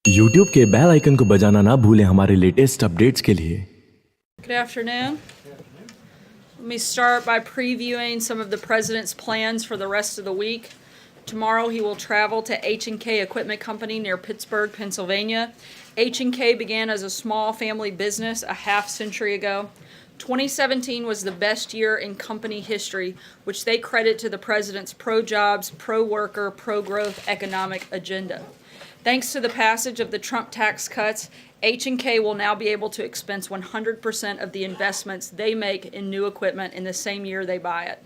YouTube के bell icon को बजाना ना भूलें हमारे लेटेस्ट अपडेट्स के लिए। Good afternoon. Let me start by previewing some of the President's plans for the rest of the week. Tomorrow he will travel to H&K Equipment Company near Pittsburgh, Pennsylvania. H&K began as a small family business a half century ago. 2017 was the best year in company history, which they credit to the President's pro-jobs, pro-worker, pro-growth economic agenda. Thanks to the passage of the Trump tax cuts, H&K will now be able to expense 100% of the investments they make in new equipment in the same year they buy it.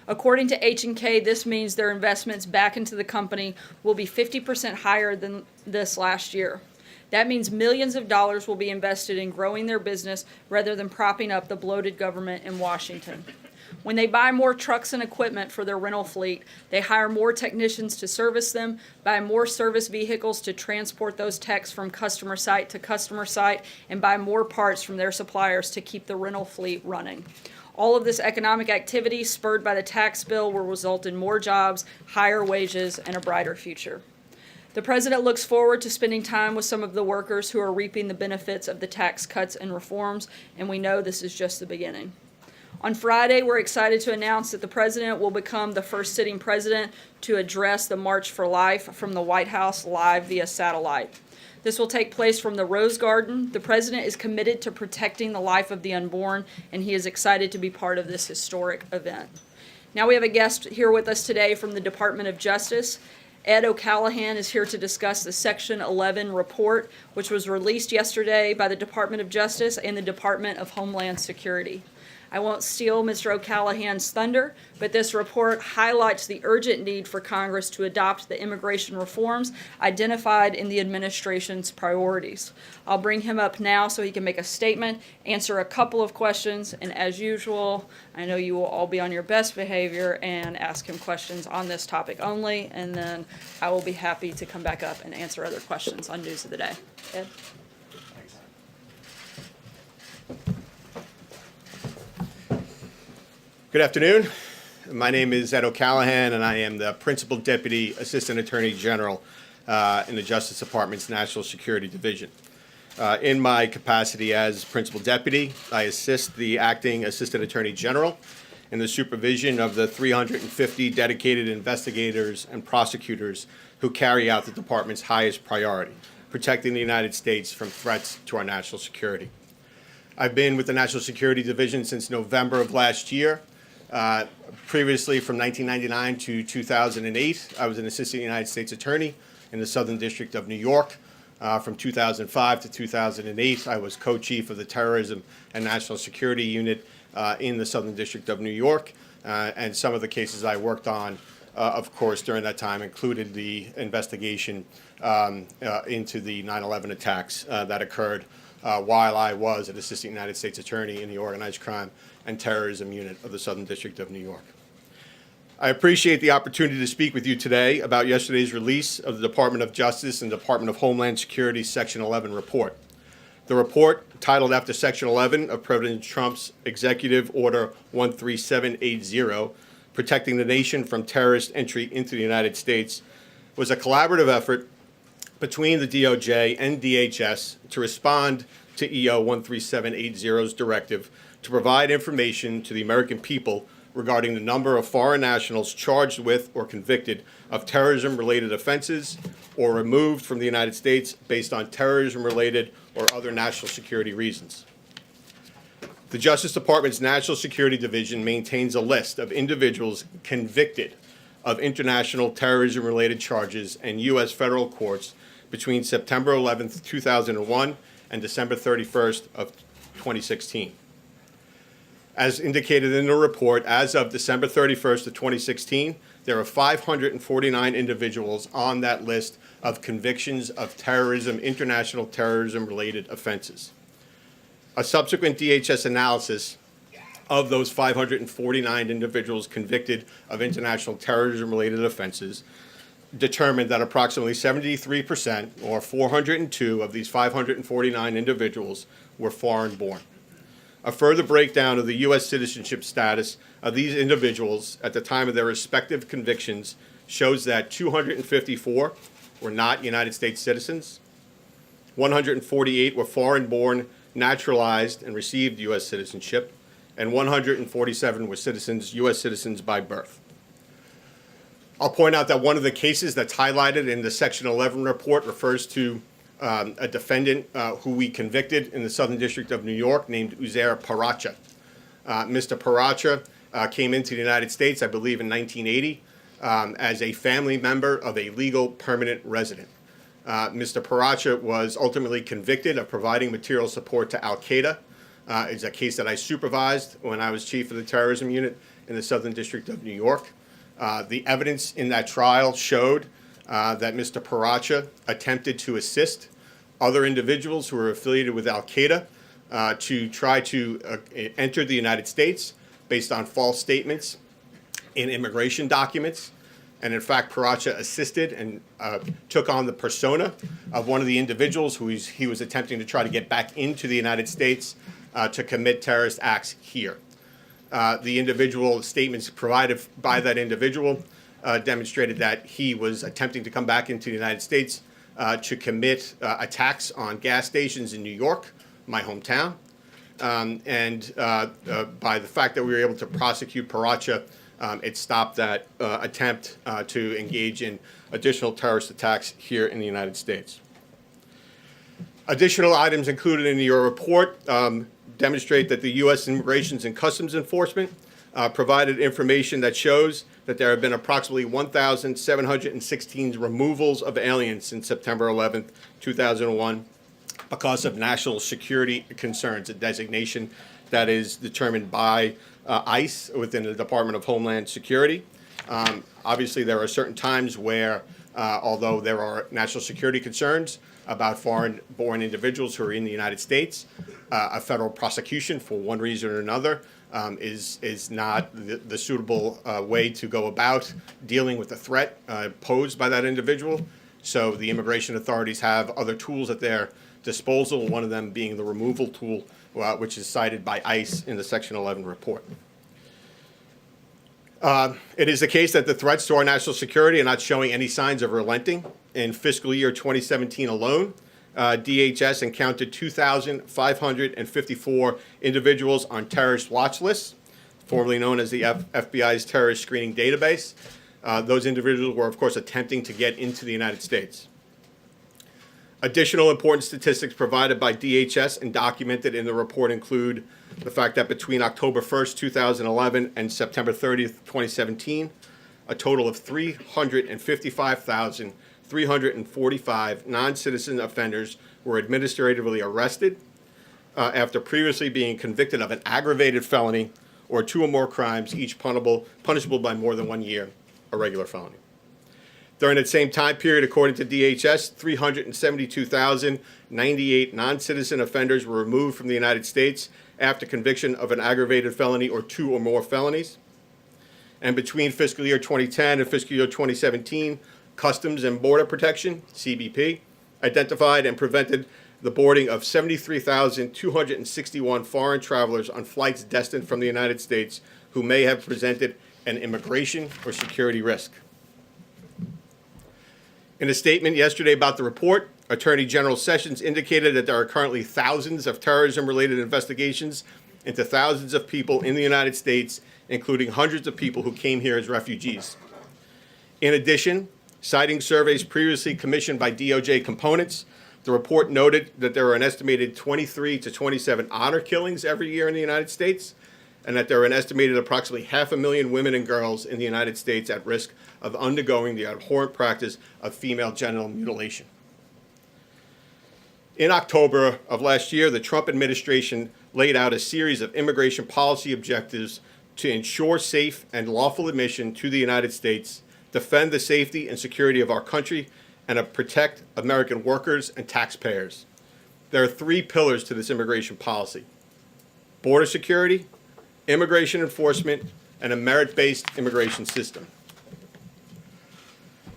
According to H&K, this means their investments back into the company will be 50% higher than this last year. That means millions of dollars will be invested in growing their business rather than propping up the bloated government in Washington. When they buy more trucks and equipment for their rental fleet, they hire more technicians to service them, buy more service vehicles to transport those techs from customer site to customer site, and buy more parts from their suppliers to keep the rental fleet running. All of this economic activity, spurred by the tax bill, will result in more jobs, higher wages, and a brighter future. The President looks forward to spending time with some of the workers who are reaping the benefits of the tax cuts and reforms, and we know this is just the beginning. On Friday, we're excited to announce that the President will become the first sitting president to address the March for Life from the White House live via satellite. This will take place from the Rose Garden. The President is committed to protecting the life of the unborn, and he is excited to be part of this historic event. Now we have a guest here with us today from the Department of Justice. Ed O'Callahan is here to discuss the Section 11 report, which was released yesterday by the Department of Justice and the Department of Homeland Security. I won't steal Mr. O'Callahan's thunder, but this report highlights the urgent need for Congress to adopt the immigration reforms identified in the administration's priorities. I'll bring him up now so he can make a statement, answer a couple of questions, and as usual, I know you will all be on your best behavior and ask him questions on this topic only, and then I will be happy to come back up and answer other questions on News of the Day. Ed? Good afternoon. My name is Ed O'Callahan, and I am the Principal Deputy Assistant Attorney General in the Justice Department's National Security Division. In my capacity as Principal Deputy, I assist the Acting Assistant Attorney General in the supervision of the 350 dedicated investigators and prosecutors who carry out the Department's highest priority, protecting the United States from threats to our national security. I've been with the National Security Division since November of last year. Previously, from 1999 to 2008, I was an Assistant United States Attorney in the Southern District of New York. From 2005 to 2008, I was Co-Chief of the Terrorism and National Security Unit in the Southern District of New York. And some of the cases I worked on, of course, during that time included the investigation into the 9/11 attacks that occurred while I was an Assistant United States Attorney in the Organized Crime and Terrorism Unit of the Southern District of New York. I appreciate the opportunity to speak with you today about yesterday's release of the Department of Justice and Department of Homeland Security Section 11 report. The report, titled after Section 11 of President Trump's Executive Order 13780, Protecting the Nation from Terrorist Entry into the United States, was a collaborative effort between the DOJ and DHS to respond to EO 13780's directive to provide information to the American people regarding the number of foreign nationals charged with or convicted of terrorism-related offenses or removed from the United States based on terrorism-related or other national security reasons. The Justice Department's National Security Division maintains a list of individuals convicted of international terrorism-related charges in U.S. federal courts between September 11th, 2001 and December 31st of 2016. As indicated in the report, as of December 31st of 2016, there are 549 individuals on that list of convictions of terrorism, international terrorism-related offenses. A subsequent DHS analysis of those 549 individuals convicted of international terrorism-related offenses determined that approximately 73%, or 402 of these 549 individuals, were foreign-born. A further breakdown of the U.S. citizenship status of these individuals at the time of their respective convictions shows that 254 were not United States citizens, 148 were foreign-born, naturalized, and received U.S. citizenship, and 147 were citizens, U.S. citizens by birth. I'll point out that one of the cases that's highlighted in the Section 11 report refers to a defendant who we convicted in the Southern District of New York named Uzair Paracha. Mr. Paracha came into the United States, I believe, in 1980 as a family member of a legal permanent resident. Mr. Paracha was ultimately convicted of providing material support to Al-Qaeda. It's a case that I supervised when I was chief of the terrorism unit in the Southern District of New York. The evidence in that trial showed that Mr. Paracha attempted to assist other individuals who were affiliated with Al-Qaeda to try to enter the United States based on false statements in immigration documents. And in fact, Paracha assisted and took on the persona of one of the individuals who he was attempting to try to get back into the United States to commit terrorist acts here. The individual statements provided by that individual demonstrated that he was attempting to come back into the United States to commit attacks on gas stations in New York, my hometown. And by the fact that we were able to prosecute Paracha, it stopped that attempt to engage in additional terrorist attacks here in the United States. Additional items included in your report demonstrate that the U.S. Immigration and Customs Enforcement provided information that shows that there have been approximately 1,716 removals of aliens since September 11th, 2001, because of national security concerns, a designation that is determined by ICE within the Department of Homeland Security. Obviously, there are certain times where, although there are national security concerns about foreign-born individuals who are in the United States, a federal prosecution for one reason or another is not the suitable way to go about dealing with the threat posed by that individual. So the immigration authorities have other tools at their disposal, one of them being the removal tool, which is cited by ICE in the Section 11 report. It is the case that the threats to our national security are not showing any signs of relenting. In fiscal year 2017 alone, DHS encountered 2,554 individuals on terrorist watch lists, formerly known as the FBI's terrorist screening database. Those individuals were, of course, attempting to get into the United States. Additional important statistics provided by DHS and documented in the report include the fact that between October 1st, 2011 and September 30th, 2017, a total of 355,345 non-citizen offenders were administratively arrested after previously being convicted of an aggravated felony or two or more crimes, each punishable by more than 1 year, a regular felony. During that same time period, according to DHS, 372,098 non-citizen offenders were removed from the United States after conviction of an aggravated felony or two or more felonies. And between fiscal year 2010 and fiscal year 2017, Customs and Border Protection, CBP, identified and prevented the boarding of 73,261 foreign travelers on flights destined from the United States who may have presented an immigration or security risk. In a statement yesterday about the report, Attorney General Sessions indicated that there are currently thousands of terrorism-related investigations into thousands of people in the United States, including hundreds of people who came here as refugees. In addition, citing surveys previously commissioned by DOJ components, the report noted that there are an estimated 23 to 27 honor killings every year in the United States, and that there are an estimated approximately 500,000 women and girls in the United States at risk of undergoing the abhorrent practice of female genital mutilation. In October of last year, the Trump administration laid out a series of immigration policy objectives to ensure safe and lawful admission to the United States, defend the safety and security of our country, and to protect American workers and taxpayers. There are three pillars to this immigration policy: border security, immigration enforcement, and a merit-based immigration system.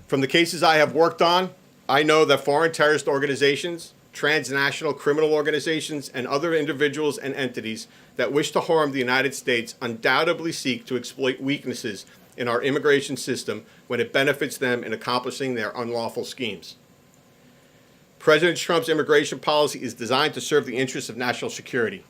From the cases I have worked on, I know that foreign terrorist organizations, transnational criminal organizations, and other individuals and entities that wish to harm the United States undoubtedly seek to exploit weaknesses in our immigration system when it benefits them in accomplishing their unlawful schemes. President Trump's immigration policy is designed to serve the interests of national security.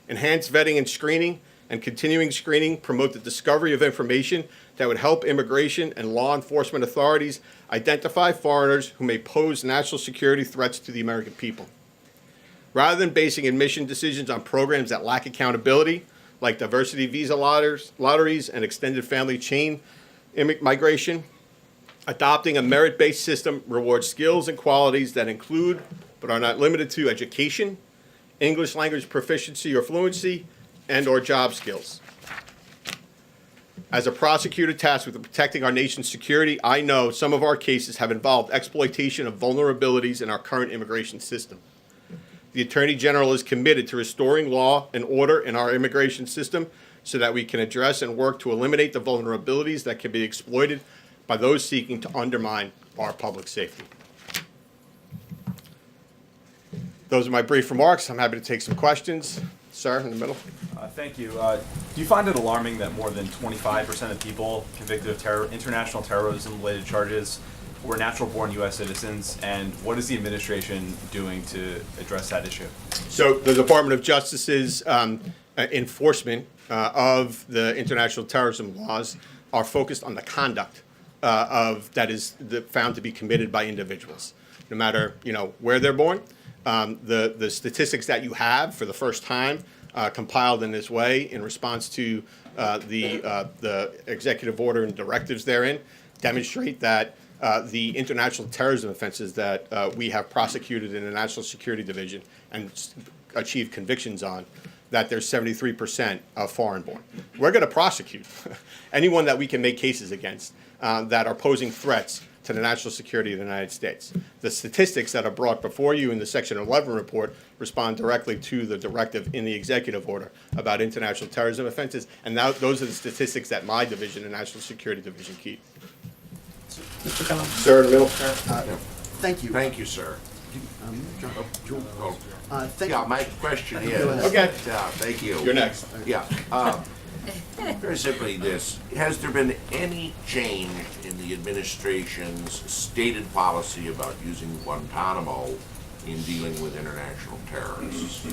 Enhanced vetting and screening and continuing screening promote the discovery of information that would help immigration and law enforcement authorities identify foreigners who may pose national security threats to the American people. Rather than basing admission decisions on programs that lack accountability, like diversity visa lotteries and extended family chain migration, adopting a merit-based system rewards skills and qualities that include, but are not limited to, education, English language proficiency or fluency, and/or job skills. As a prosecutor tasked with protecting our nation's security, I know some of our cases have involved exploitation of vulnerabilities in our current immigration system. The Attorney General is committed to restoring law and order in our immigration system so that we can address and work to eliminate the vulnerabilities that can be exploited by those seeking to undermine our public safety. Those are my brief remarks. I'm happy to take some questions. Sir, in the middle. Thank you. Do you find it alarming that more than 25% of people convicted of international terrorism-related charges were natural-born U.S. citizens, and what is the administration doing to address that issue? So the Department of Justice's enforcement of the international terrorism laws are focused on the conduct that is found to be committed by individuals, no matter where they're born. The statistics that you have for the first time compiled in this way in response to the executive order and directives therein demonstrate that the international terrorism offenses that we have prosecuted in the National Security Division and achieved convictions on, that there's 73% of foreign-born. We're going to prosecute anyone that we can make cases against that are posing threats to the national security of the United States. The statistics that are brought before you in the Section 11 report respond directly to the directive in the executive order about international terrorism offenses, and now those are the statistics that my division, the National Security Division, keep. Mr. Kellogg. Sir, in the middle. Thank you. Thank you, sir. Thank Yeah, you. my question is. Go ahead. Okay. Yeah, thank you. You're next. Yeah. Very simply this, has there been any change in the administration's stated policy about using Guantanamo in dealing with international terrorists?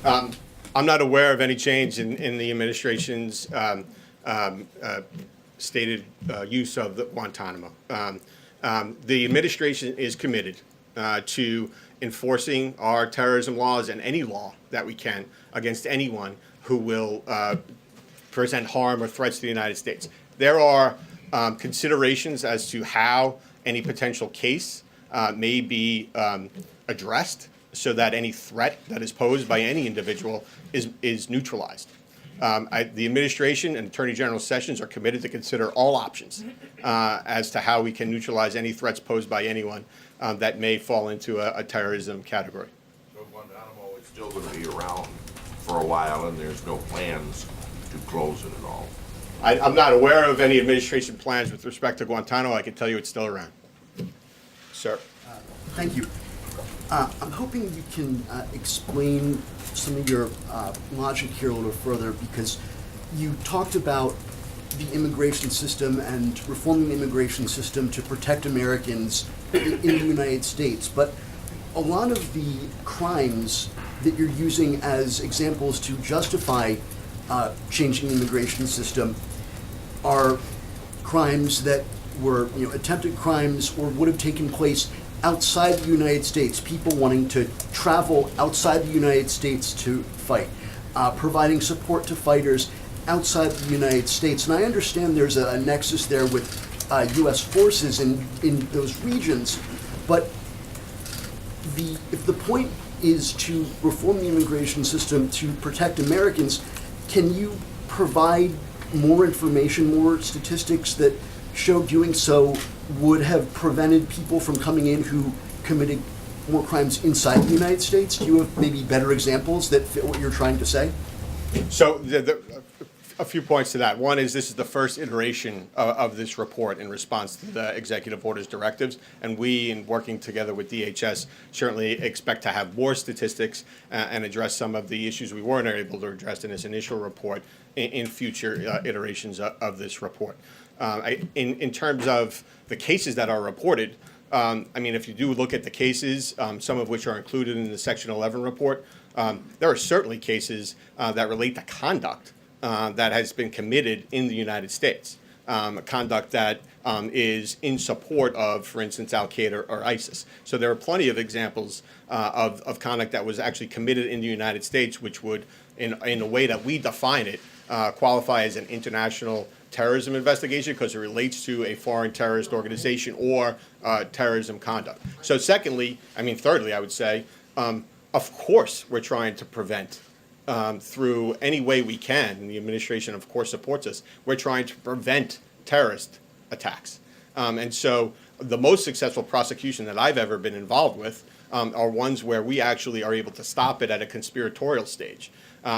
No. I'm not aware of any change in the administration's stated use of the Guantanamo. The administration is committed to enforcing our terrorism laws and any law that we can against anyone who will present harm or threats to the United States. There are considerations as to how any potential case may be addressed so that any threat that is posed by any individual is neutralized. The administration and Attorney General Sessions are committed to consider all options as to how we can neutralize any threats posed by anyone that may fall into a terrorism category. So Guantanamo is still going to be around for a while, and there's no plans to close it at all? I'm not aware of any administration plans with respect to Guantanamo. I can tell you it's still around. Sir. Thank you. I'm hoping you can explain some of your logic here a little further, because you talked about the immigration system and reforming the immigration system to protect Americans in the United States. But a lot of the crimes that you're using as examples to justify changing the immigration system are crimes that were attempted crimes or would have taken place outside the United States, people wanting to travel outside the United States to fight, providing support to fighters outside the United States. And I understand there's a nexus there with U.S. forces in those regions, but if the point is to reform the immigration system to protect Americans, can you provide more information, more statistics that show doing so would have prevented people from coming in who committed more crimes inside the United States? Do you have maybe better examples that fit what you're trying to say? So a few points to that. One is this is the first iteration of this report in response to the executive order's directives, and we, in working together with DHS, certainly expect to have more statistics and address some of the issues we weren't able to address in this initial report in future iterations of this report. In terms of the cases that are reported, I mean, if you do look at the cases, some of which are included in the Section 11 report, there are certainly cases that relate to conduct that has been committed in the United States, conduct that is in support of, for instance, Al-Qaeda or ISIS. So there are plenty of examples of conduct that was actually committed in the United States, which would, in the way that we define it, qualify as an international terrorism investigation because it relates to a foreign terrorist organization or terrorism conduct. So thirdly, I would say, of course, we're trying to prevent through any way we can, and the administration, of course, supports us. We're trying to prevent terrorist attacks. And so the most successful prosecution that I've ever been involved with are ones where we actually are able to stop it at a conspiratorial stage,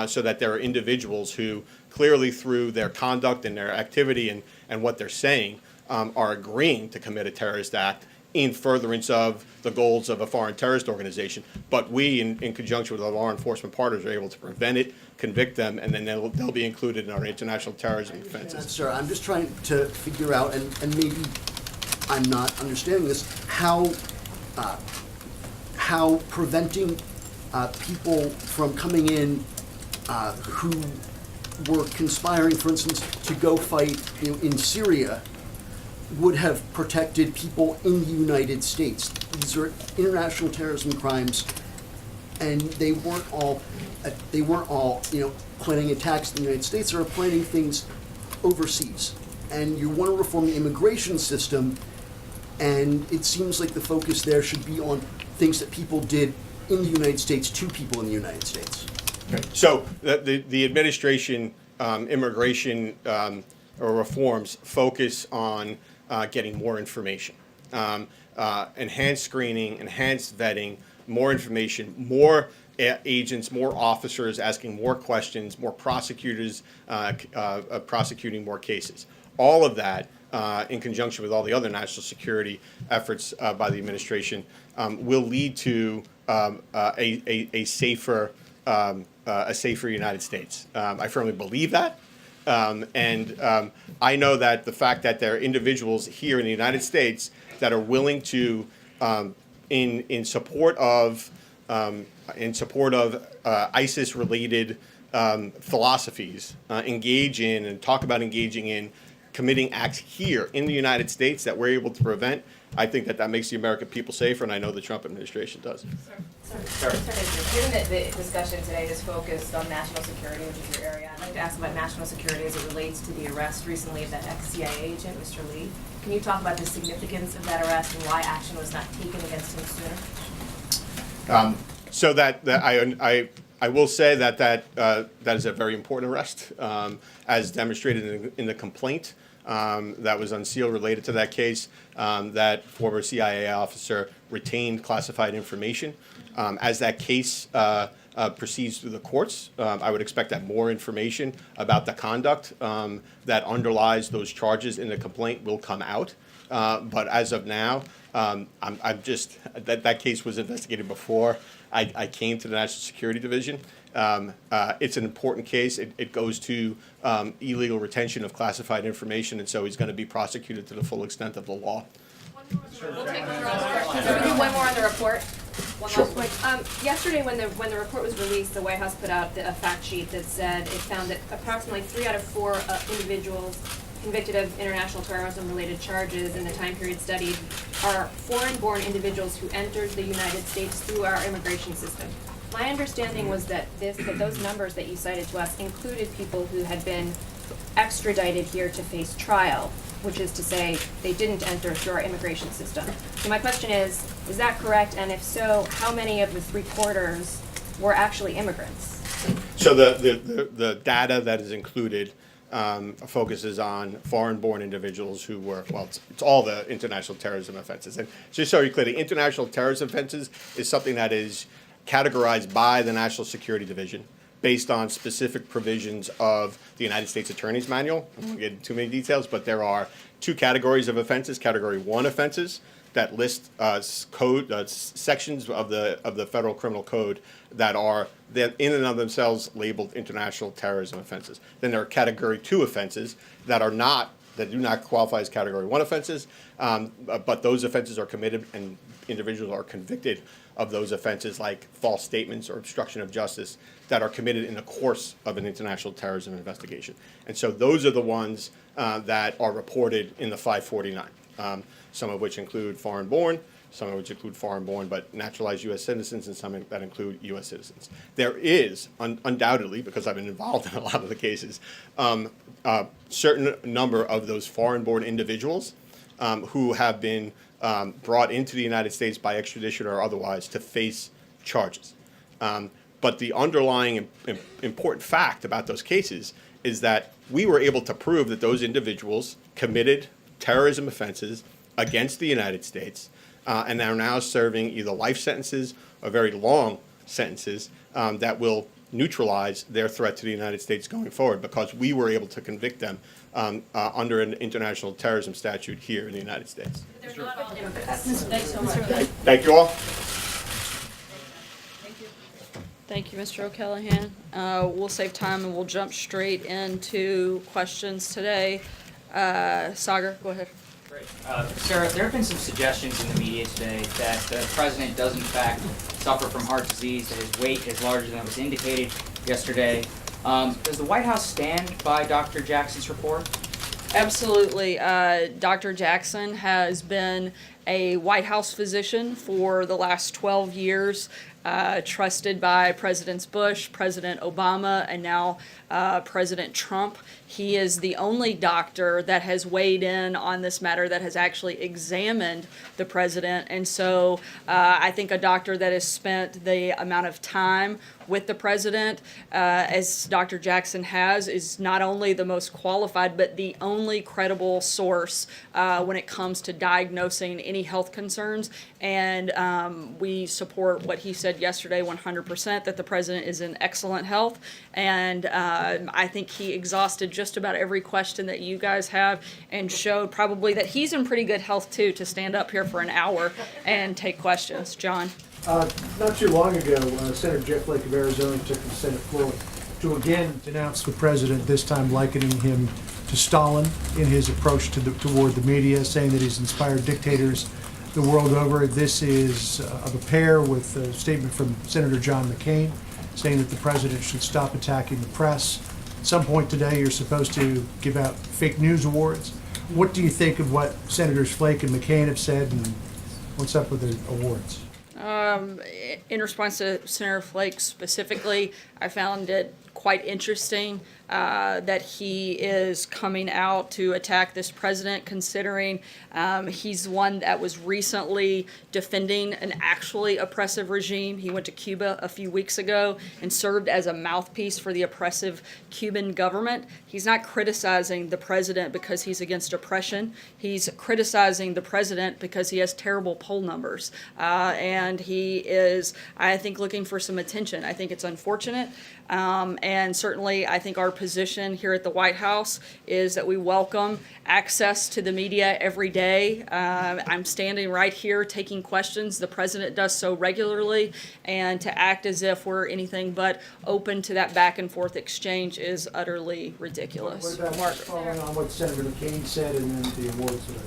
so that there are individuals who clearly through their conduct and their activity and what they're saying are agreeing to commit a terrorist act in furtherance of the goals of a foreign terrorist organization. But we, in conjunction with our law enforcement partners, are able to prevent it, convict them, and then they'll be included in our international terrorism offenses. Sir, I'm just trying to figure out, and maybe I'm not understanding this, how preventing people from coming in who were conspiring, for instance, to go fight in Syria would have protected people in the United States. These are international terrorism crimes, and they weren't all planning attacks in the United States. They were planning things overseas. And you want to reform the immigration system, and it seems like the focus there should be on things that people did in the United States to people in the United States. So the administration immigration or reforms focus on getting more information, enhanced screening, enhanced vetting, more information, more agents, more officers asking more questions, more prosecutors prosecuting more cases. All of that, in conjunction with all the other national security efforts by the administration, will lead to a safer United States. I firmly believe that. I know that the fact that there are individuals here in the United States that are willing to, in support of ISIS-related philosophies, engage in and talk about engaging in committing acts here in the United States that we're able to prevent. I think that makes the American people safer, and I know the Trump administration does. Sir, given that the discussion today is focused on national security, which is your area, I'd like to ask about national security as it relates to the arrest recently of that ex-CIA agent, Mr. Lee. Can you talk about the significance of that arrest and why action was not taken against him sooner? So I will say that is a very important arrest, as demonstrated in the complaint that was unsealed related to that case. That former CIA officer retained classified information. As that case proceeds through the courts, I would expect that more information about the conduct that underlies those charges in the complaint will come out. But as of now, I'm just that case was investigated before I came to the National Security Division. It's an important case. It goes to illegal retention of classified information, and so he's going to be prosecuted to the full extent of the law. We'll take one last question. Can we do one more on the report? One last point. Yesterday, when the report was released, the White House put out a fact sheet that said it found that approximately 3 out of 4 individuals convicted of international terrorism-related charges in the time period studied are foreign-born individuals who entered the United States through our immigration system. My understanding was that those numbers that you cited to us included people who had been extradited here to face trial, which is to say they didn't enter through our immigration system. So my question is that correct? And if so, how many of the 3/4 were actually immigrants? So the data that is included focuses on foreign-born individuals who were, it's all the international terrorism offenses. And just so you're clear, the international terrorism offenses is something that is categorized by the National Security Division based on specific provisions of the United States Attorney's Manual. I won't get into too many details, but there are 2 categories of offenses. Category 1 offenses that list sections of the Federal Criminal Code that are in and of themselves labeled international terrorism offenses. Then there are Category 2 offenses that are not that do not qualify as Category 1 offenses, but those offenses are committed and individuals are convicted of those offenses like false statements or obstruction of justice that are committed in the course of an international terrorism investigation. And so those are the ones that are reported in the 549, some of which include foreign-born, some of which include foreign-born but naturalized U.S. citizens, and some that include U.S. citizens. There is, undoubtedly, because I've been involved in a lot of the cases, a certain number of those foreign-born individuals who have been brought into the United States by extradition or otherwise to face charges. But the underlying important fact about those cases is that we were able to prove that those individuals committed terrorism offenses against the United States and are now serving either life sentences or very long sentences that will neutralize their threat to the United States going forward, because we were able to convict them under an international terrorism statute here in the United States. They're not all immigrants. Thanks so much. Thank you all. Thank you, Mr. O'Callahan. We'll save time and we'll jump straight into questions today. Sagar, go ahead. Great. Sarah, there have been some suggestions in the media today that the president does in fact suffer from heart disease, that his weight is larger than was indicated yesterday. Does the White House stand by Dr. Jackson's report? Absolutely. Dr. Jackson has been a White House physician for the last 12 years, trusted by Presidents Bush, President Obama, and now President Trump. He is the only doctor that has weighed in on this matter, that has actually examined the president. And so I think a doctor that has spent the amount of time with the president, as Dr. Jackson has, is not only the most qualified, but the only credible source when it comes to diagnosing any health concerns. And we support what he said yesterday 100%, that the president is in excellent health. And I think he exhausted just about every question that you guys have and showed probably that he's in pretty good health too, to stand up here for an hour and take questions. John? Not too long ago, Senator Jeff Flake of Arizona took the Senate floor to again denounce the president, this time likening him to Stalin in his approach toward the media, saying that he's inspired dictators the world over. This is of a pair with a statement from Senator John McCain, saying that the president should stop attacking the press. At some point today, you're supposed to give out fake news awards. What do you think of what Senators Flake and McCain have said, and what's up with the awards? In response to Senator Flake specifically, I found it quite interesting that he is coming out to attack this president, considering he's one that was recently defending an actually oppressive regime. He went to Cuba a few weeks ago and served as a mouthpiece for the oppressive Cuban government. He's not criticizing the president because he's against oppression. He's criticizing the president because he has terrible poll numbers. And he is, I think, looking for some attention. I think it's unfortunate. And certainly, I think our position here at the White House is that we welcome access to the media every day. I'm standing right here taking questions. The president does so regularly, and to act as if we're anything but open to that back and forth exchange is utterly ridiculous. What about Margaret? following on what Senator McCain said and then the awards today?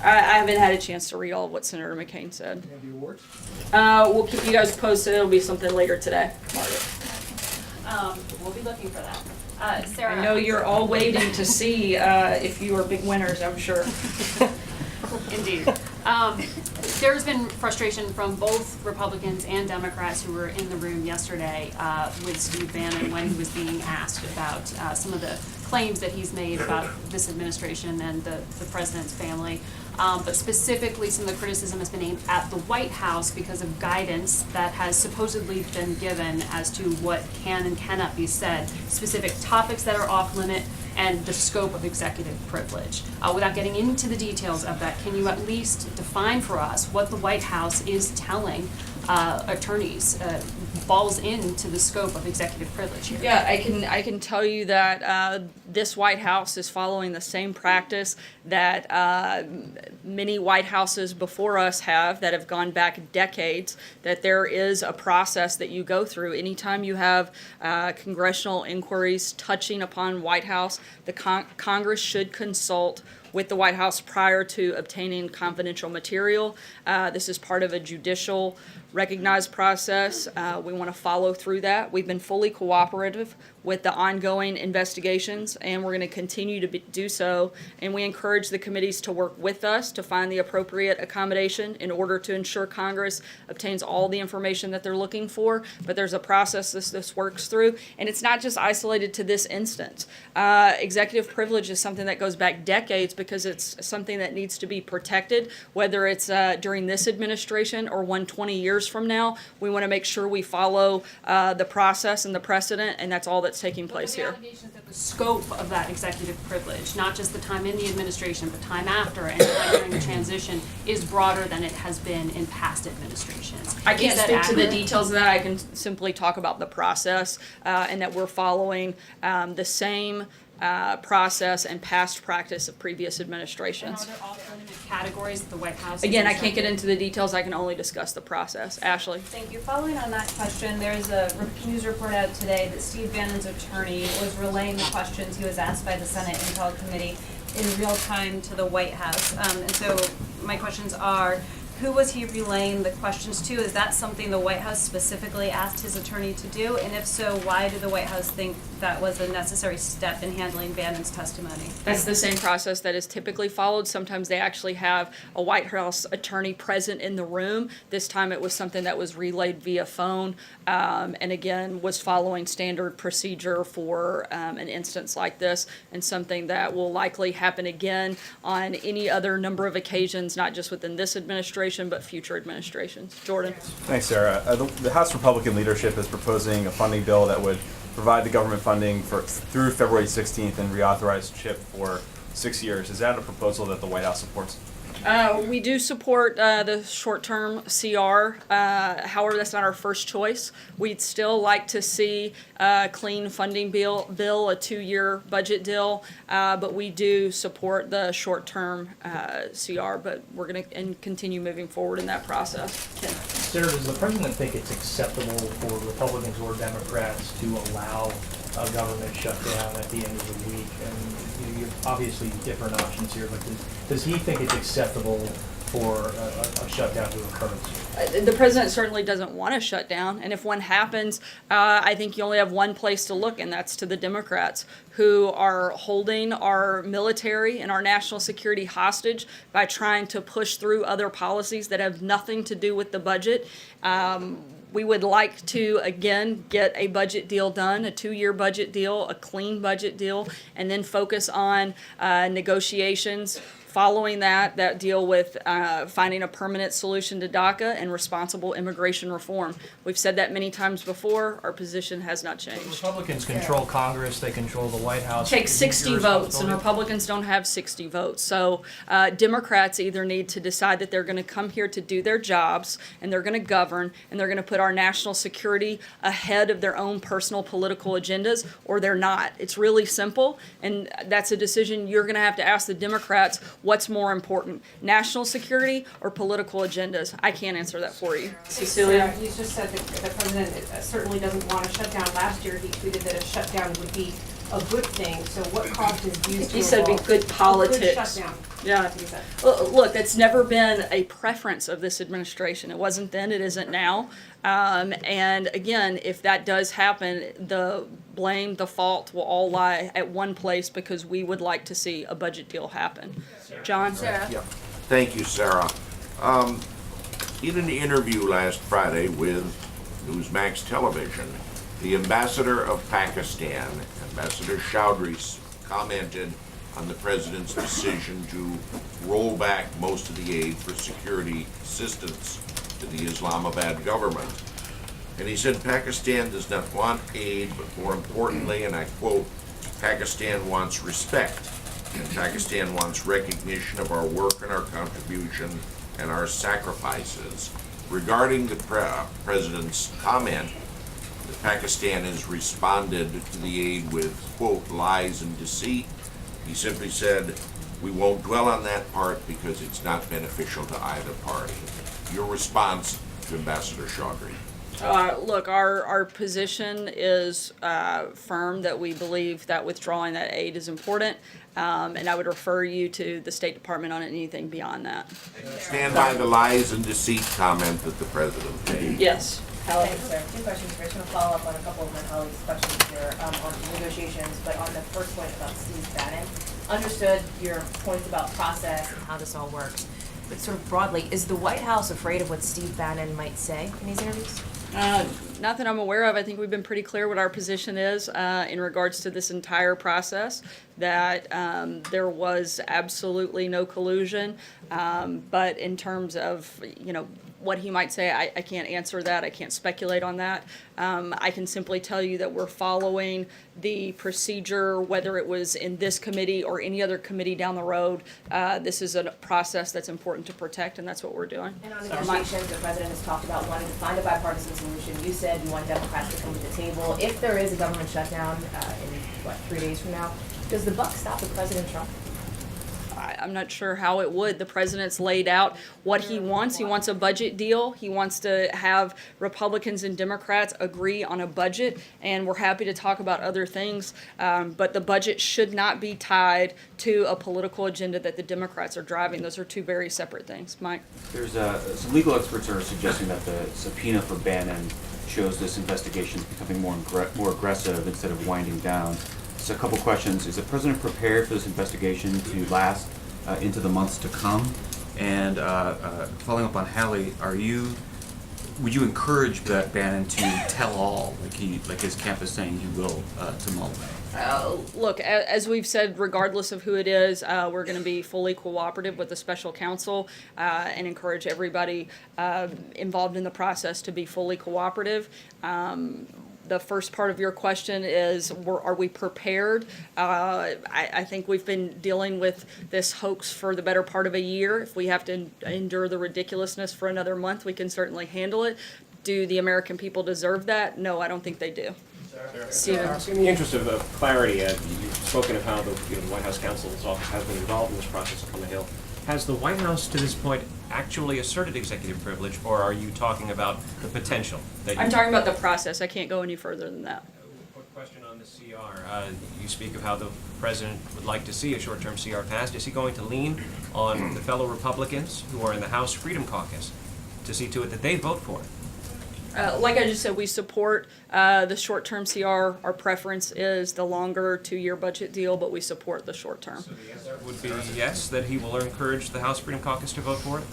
I haven't had a chance to read all of what Senator McCain said. And the awards? We'll keep you guys posted. It'll be something later today, Margaret. We'll be looking for that. Sarah. I know you're all waiting to see if you are big winners, I'm sure. Indeed. There's been frustration from both Republicans and Democrats who were in the room yesterday with Steve Bannon when he was being asked about some of the claims that he's made about this administration and the president's family. But specifically, some of the criticism has been aimed at the White House because of guidance that has supposedly been given as to what can and cannot be said, specific topics that are off limit, and the scope of executive privilege. Without getting into the details of that, can you at least define for us what the White House is telling attorneys falls into the scope of executive privilege here? Yeah, I can tell you that this White House is following the same practice that many White Houses before us have, that have gone back decades, that there is a process that you go through. Anytime you have congressional inquiries touching upon White House the Congress should consult with the White House prior to obtaining confidential material. This is part of a judicial recognized process. We want to follow through that. We've been fully cooperative with the ongoing investigations, and we're going to continue to do so. And we encourage the committees to work with us to find the appropriate accommodation in order to ensure Congress obtains all the information that they're looking for. But there's a process this works through, and it's not just isolated to this instance. Executive privilege is something that goes back decades because it's something that needs to be protected, whether it's during this administration or 20 years from now. We want to make sure we follow the process and the precedent, and that's all that's taking place here. The allegations that the scope of that executive privilege, not just the time in the administration, but time after and time during the transition, is broader than it has been in past administrations. I can't Is that speak to the accurate? details of that. I can simply talk about the process and that we're following the same process and past practice of previous And administrations. are there alternate categories that the White House? Again, I is can't get interested in? into the details. I can only discuss the process. Ashley? Thank you. Following on that question, there's a news report out today that Steve Bannon's attorney was relaying the questions he was asked by the Senate Intel Committee in real time to the White House. And so my questions are, who was he relaying the questions to? Is that something the White House specifically asked his attorney to do? And if so, why did the White House think that was a necessary step in handling Bannon's testimony? That's the same process that is typically followed. Sometimes they actually have a White House attorney present in the room. This time it was something that was relayed via phone, and again, was following standard procedure for an instance like this, and something that will likely happen again on any other number of occasions, not just within this administration, but future administrations. Jordan? Thanks, Sarah. The House Republican leadership is proposing a funding bill that would provide the government funding through February 16th and reauthorize CHIP for 6 years. Is that a proposal that the White House supports? We do support the short-term CR. However, that's not our first choice. We'd still like to see a clean funding bill, a 2-year budget deal, but we do support the short-term CR, but we're going to continue moving forward in that process. Ken? Sarah, does the president think it's acceptable for Republicans or Democrats to allow a government shutdown at the end of the week? And you have obviously different options here, but does he think it's acceptable for a shutdown to occur? The president certainly doesn't want to shut down, and if one happens, I think you only have one place to look, and that's to the Democrats, who are holding our military and our national security hostage by trying to push through other policies that have nothing to do with the budget. We would like to, again, get a budget deal done, a 2-year budget deal, a clean budget deal, and then focus on negotiations. Following that deal with finding a permanent solution to DACA and responsible immigration reform. We've said that many times before. Our position has not changed. Republicans control Congress, they control the White House. Take 60 votes, and Responsibility? Republicans don't have 60 votes. So Democrats either need to decide that they're going to come here to do their jobs, and they're going to govern, and they're going to put our national security ahead of their own personal political agendas, or they're not. It's really simple, and that's a decision you're going to have to ask the Democrats. What's more important, national security or political agendas? I can't answer that for you. Cecilia? You just said that the president certainly doesn't want a shutdown. Last year, he tweeted that a shutdown would be a good thing. So what caused his views to He said it'd be good politics. Good shutdown. Yeah. That's what he said. Well, look, that's never been a preference of this administration. It wasn't then, it isn't now. And again, if that does happen, the blame, the fault will all lie at one place because we would like to see a budget deal happen. John? Sarah? Yeah, thank you, Sarah. In an interview last Friday with Newsmax Television, the ambassador of Pakistan, Ambassador Chowdhury, commented on the president's decision to roll back most of the aid for security assistance to the Islamabad government. And he said Pakistan does not want aid, but more importantly, and I quote, Pakistan wants respect, and Pakistan wants recognition of our work and our contribution and our sacrifices. Regarding the president's comment that Pakistan has responded to the aid with, quote, lies and deceit, he simply said, we won't dwell on that part because it's not beneficial to either party. Your response to Ambassador Chowdhury? Look, our position is firm that we believe that withdrawing that aid is important, and I would refer you to the State Department on anything beyond that. Stand by the lies and deceit comment that the president made. Yes. Thanks, sir. Two questions. First, I'm going to follow up on a couple of my colleagues' questions here on negotiations, but on the first point about Steve Bannon. Understood your points about process and how this all works, but sort of broadly, is the White House afraid of what Steve Bannon might say in these interviews? Not that I'm aware of. I think we've been pretty clear what our position is in regards to this entire process, that there was absolutely no collusion. But in terms of, what he might say, I can't answer that. I can't speculate on that. I can simply tell you that we're following the procedure, whether it was in this committee or any other committee down the road. This is a process that's important to protect, and that's what we're doing. And on negotiations, the president has talked about wanting to find a bipartisan solution. You said you want Democrats to come to the table. If there is a government shutdown in, 3 days from now, does the buck stop with President Trump? I'm not sure how it would. The president's laid out what he wants. He wants a budget deal. He wants to have Republicans and Democrats agree on a budget, and we're happy to talk about other things. But the budget should not be tied to a political agenda that the Democrats are driving. Those are two very separate things. Mike? There's some legal experts are suggesting that the subpoena for Bannon shows this investigation is becoming more aggressive instead of winding down. So a couple questions. Is the president prepared for this investigation to last into the months to come? And following up on Hallie, would you encourage Bannon to tell all, like his camp is saying he will, to Mueller? Look, as we've said, regardless of who it is, we're going to be fully cooperative with the special counsel and encourage everybody involved in the process to be fully cooperative. The first part of your question is, are we prepared? I think we've been dealing with this hoax for the better part of a year. If we have to endure the ridiculous's for another month, we can certainly handle it. Do the American people deserve that? No, I don't think they do. Stephen. In the interest of clarity, you've spoken of how the White House counsel's office has been involved in this process up on the Hill. Has the White House, to this point, actually asserted executive privilege, or are you talking about the potential? I'm talking about the process. I can't go any further than that. Quick question on the CR. You speak of how the president would like to see a short-term CR passed. Is he going to lean on the fellow Republicans who are in the House Freedom Caucus to see to it that they vote for it? Like I just said, we support the short-term CR. Our preference is the longer 2-year budget deal, but we support the short-term. So the answer would be yes, that he will encourage the House Freedom Caucus to vote for it?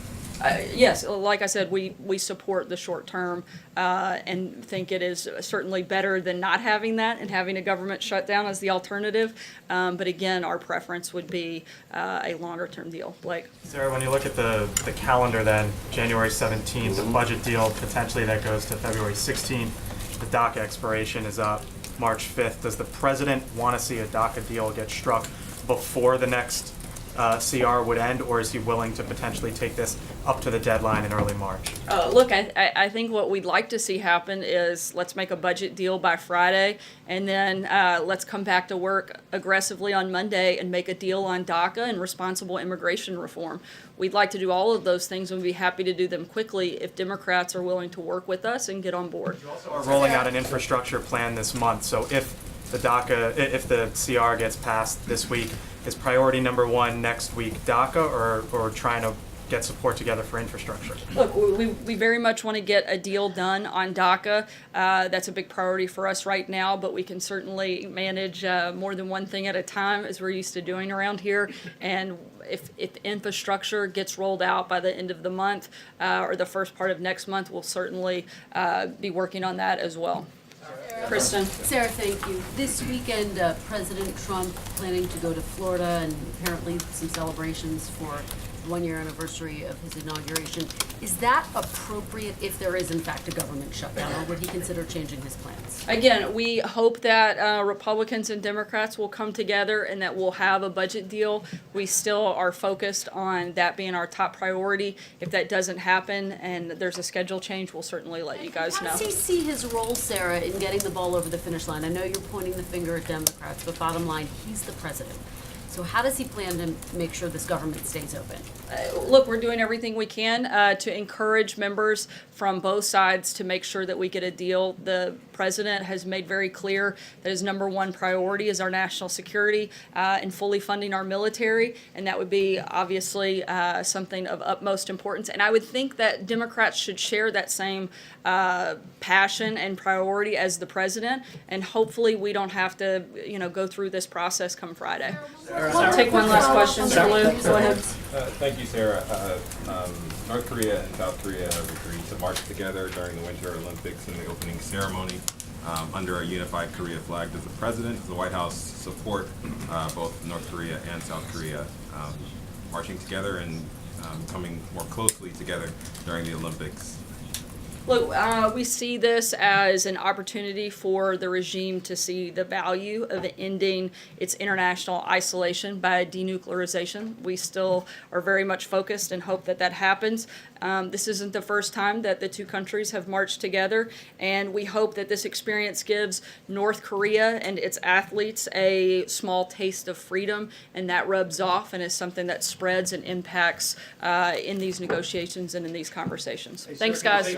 Yes, like I said, we support the short-term and think it is certainly better than not having that and having a government shutdown as the alternative. But again, our preference would be a longer-term deal. Blake? Sarah, when you look at the calendar then, January 17th, the budget deal potentially that goes to February 16th, the DACA expiration is up March 5th. Does the president want to see a DACA deal get struck before the next CR would end, or is he willing to potentially take this up to the deadline in early March? Look, I think what we'd like to see happen is let's make a budget deal by Friday, and then let's come back to work aggressively on Monday and make a deal on DACA and responsible immigration reform. We'd like to do all of those things, and we'd be happy to do them quickly if Democrats are willing to work with us and get on board. You also are rolling out an infrastructure plan this month, so if the CR gets passed this week, is priority number one next week DACA or trying to get support together for infrastructure? Look, we very much want to get a deal done on DACA. That's a big priority for us right now, but we can certainly manage more than one thing at a time, as we're used to doing around here. And if infrastructure gets rolled out by the end of the month or the first part of next month, we'll certainly be working on that as well. Kristen. Sarah, thank you. This weekend, President Trump planning to go to Florida and apparently some celebrations for the 1-year anniversary of his inauguration. Is that appropriate if there is in fact a government shutdown, or would he consider changing his plans? Again, we hope that Republicans and Democrats will come together and that we'll have a budget deal. We still are focused on that being our top priority. If that doesn't happen and there's a schedule change, we'll certainly let you guys know. How does he see his role, Sarah, in getting the ball over the finish line? I know you're pointing the finger at Democrats, but bottom line, he's the president. So how does he plan to make sure this government stays open? Look, we're doing everything we can to encourage members from both sides to make sure that we get a deal. The president has made very clear that his number one priority is our national security and fully funding our military, and that would be obviously something of utmost importance. And I would think that Democrats should share that same passion and priority as the president, and hopefully we don't have to, go through this process come Friday. I'll take one last question. Lou, go ahead. Thank you, Sarah. North Korea and South Korea have agreed to march together during the Winter Olympics in the opening ceremony under a unified Korea flag. Does the President, does the White House support both North Korea and South Korea marching together and coming more closely together during the Olympics? Look, we see this as an opportunity for the regime to see the value of ending its international isolation by denuclearization. We still are very much focused and hope that that happens. This isn't the first time that the two countries have marched together, and we hope that this experience gives North Korea and its athletes a small taste of freedom, and that rubs off and is something that spreads and impacts in these negotiations and in these conversations. Thanks, guys.